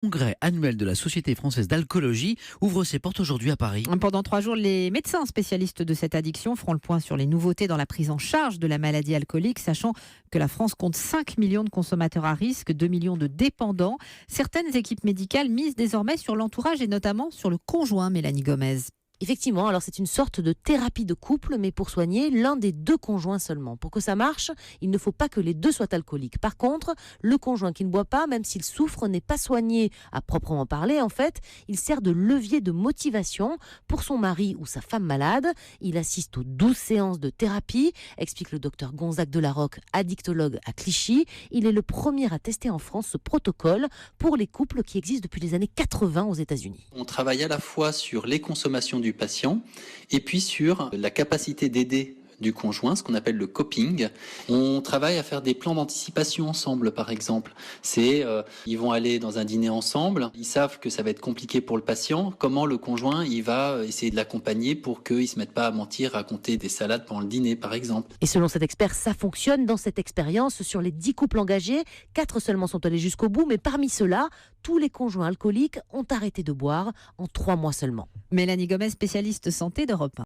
Le congrès annuel de la Société française d'alcoolologie ouvre ses portes aujourd'hui à Paris. Pendant 3 jours, les médecins spécialistes de cette addiction feront le point sur les nouveautés dans la prise en charge de la maladie alcoolique, sachant que la France compte 5 millions de consommateurs à risque, 2 millions de dépendants. Certaines équipes médicales misent désormais sur l'entourage et notamment sur le conjoint, Mélanie Gomez. Effectivement, alors c'est une sorte de thérapie de couple, mais pour soigner l'un des deux conjoints seulement. Pour que ça marche, il ne faut pas que les deux soient alcooliques. Par contre, le conjoint qui ne boit pas, même s'il souffre, n'est pas soigné à proprement parler. En fait, il sert de levier de motivation pour son mari ou sa femme malade. Il assiste aux 12 séances de thérapie, explique le docteur Gonzague Delarocque, addictologue à Clichy. Il est le premier à tester en France ce protocole pour les couples qui existent depuis les années 80 aux États-Unis. On travaille à la fois sur les consommations du patient et puis sur la capacité d'aider du conjoint, ce qu'on appelle le coping. On travaille à faire des plans d'anticipation ensemble, par exemple. Ils vont aller dans un dîner ensemble, ils savent que ça va être compliqué pour le patient. Comment le conjoint, il va essayer de l'accompagner pour qu'il ne se mette pas à mentir, à raconter des salades pendant le dîner, par exemple. Et selon cet expert, ça fonctionne. Dans cette expérience, sur les 10 couples engagés, 4 seulement sont allés jusqu'au bout, mais parmi ceux-là, tous les conjoints alcooliques ont arrêté de boire en 3 mois seulement. Mélanie Gomez, spécialiste santé d'Europe 1.